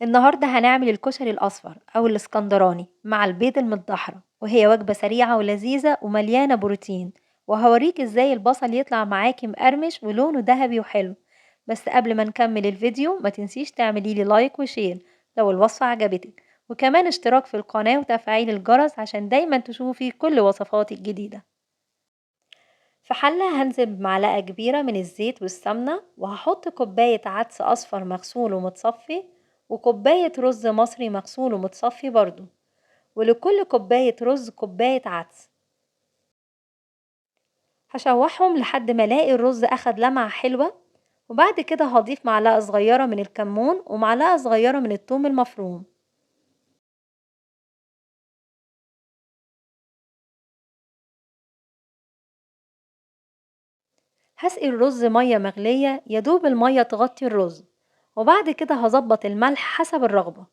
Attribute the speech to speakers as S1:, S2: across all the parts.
S1: النهاردة هنعمل الكشري الأصفر أو الإسكندراني مع البيض المتدحرج، وهي وجبة سريعة ولذيذة ومليانة بروتين. وهوريك ازاي البصل يطلع معاكي مقرمش ولونه ذهبي وحلو. بس قبل ما نكمل الفيديو ما تنسيش تعمليلي لايك وشير لو الوصفة عجبتك، وكمان اشتراك في القناة وتفعيل الجرس عشان دايما تشوفي كل وصفاتي الجديدة. في حلة هنزل بمعلقة كبيرة من الزيت والسمنة، وهحط كوباية عدس أصفر مغسول ومتصفي، وكوباية رز مصري مغسول ومتصفي برضو، ولكل كوباية رز كوباية عدس. هشوحهم لحد ما الاقي الرز أخد لمعة حلوة، وبعد كده هضيف معلقة صغيرة من الكمون ومعلقة صغيرة من الثوم المفروم. هسقي الرز مية مغلية يدوب المية تغطي الرز، وبعد كده هظبط الملح حسب الرغبة.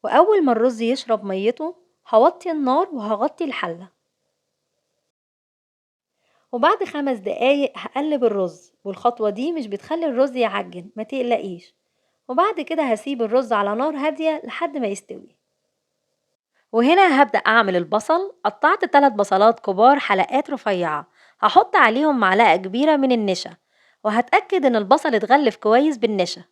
S1: وأول ما الرز يشرب ميته هوطي النار وهغطي الحلة، وبعد 5 دقايق هقلب الرز، والخطوة دي مش بتخلي الرز يعجن، ما تقلقيش. وبعد كده هسيب الرز على نار هادية لحد ما يستوي. وهنا هبدأ أعمل البصل. قطعت 3 بصلات كبار حلقات رفيعة، هحط عليهم معلقة كبيرة من النشا، وهتأكد إن البصل اتغلف كويس بالنشا.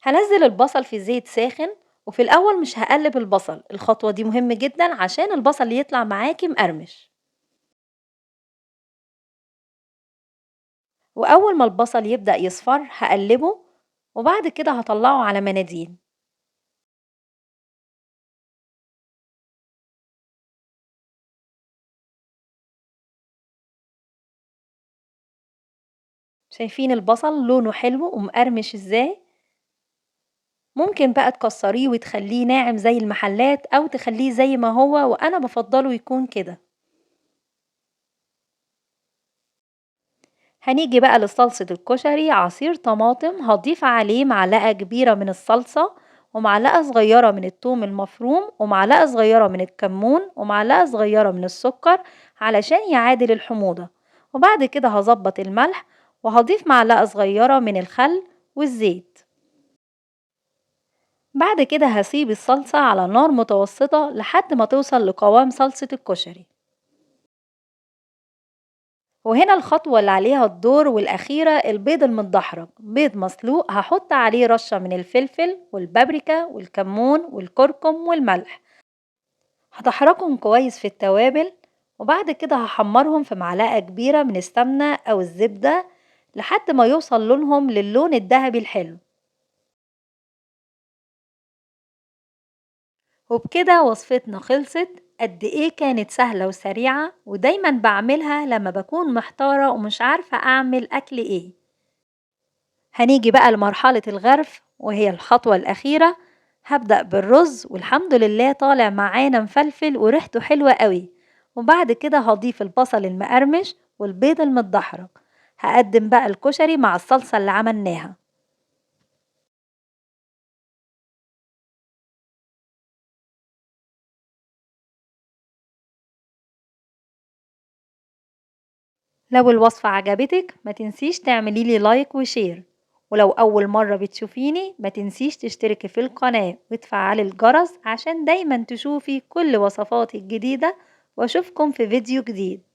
S1: هنزل البصل في زيت ساخن، وفي الأول مش هقلب البصل، الخطوة دي مهمة جدا عشان البصل يطلع معاكي مقرمش. وأول ما البصل يبدأ يصفر هقلبه، وبعد كده هطلعه على مناديل. شايفين البصل لونه حلو ومقرمش ازاي؟ ممكن بقى تكسريه وتخليه ناعم زي المحلات أو تخليه زي ما هو، وأنا بفضله يكون كده. هنيجي بقى لصلصة الكشري. عصير طماطم هضيف عليه معلقة كبيرة من الصلصة، ومعلقة صغيرة من الثوم المفروم، ومعلقة صغيرة من الكمون، ومعلقة صغيرة من السكر علشان يعادل الحموضة. وبعد كده هظبط الملح، وهضيف معلقة صغيرة من الخل والزيت. بعد كده هسيب الصلصة على نار متوسطة لحد ما توصل لقوام صلصة الكشري. وهنا الخطوة اللي عليها الدور والأخيرة، البيض المتدحرج. بيض مسلوق هحط عليه رشة من الفلفل والبابريكا والكمون والكركم والملح، هدحرجهم كويس في التوابل، وبعد كده هحمرهم في معلقة كبيرة من السمنة أو الزبدة لحد ما يوصل لونهم للون الذهبي الحلو. وبكده وصفتنا خلصت. قد ايه كانت سهلة وسريعة، ودايما بعملها لما بكون محتارة ومش عارفة أعمل أكل ايه. هنيجي بقى لمرحلة الغرف وهي الخطوة الأخيرة. هبدأ بالرز، والحمد لله طالع معانا مفلفل وريحته حلوة قوي. وبعد كده هضيف البصل المقرمش والبيض المتدحرج. هقدم بقى الكشري مع الصلصة اللي عملناها. لو الوصفة عجبتك ما تنسيش تعمليلي لايك وشير، ولو أول مرة بتشوفيني ما تنسيش تشتركي في القناة وتفعلي الجرس عشان دايما تشوفي كل وصفاتي الجديدة. واشوفكم في فيديو جديد.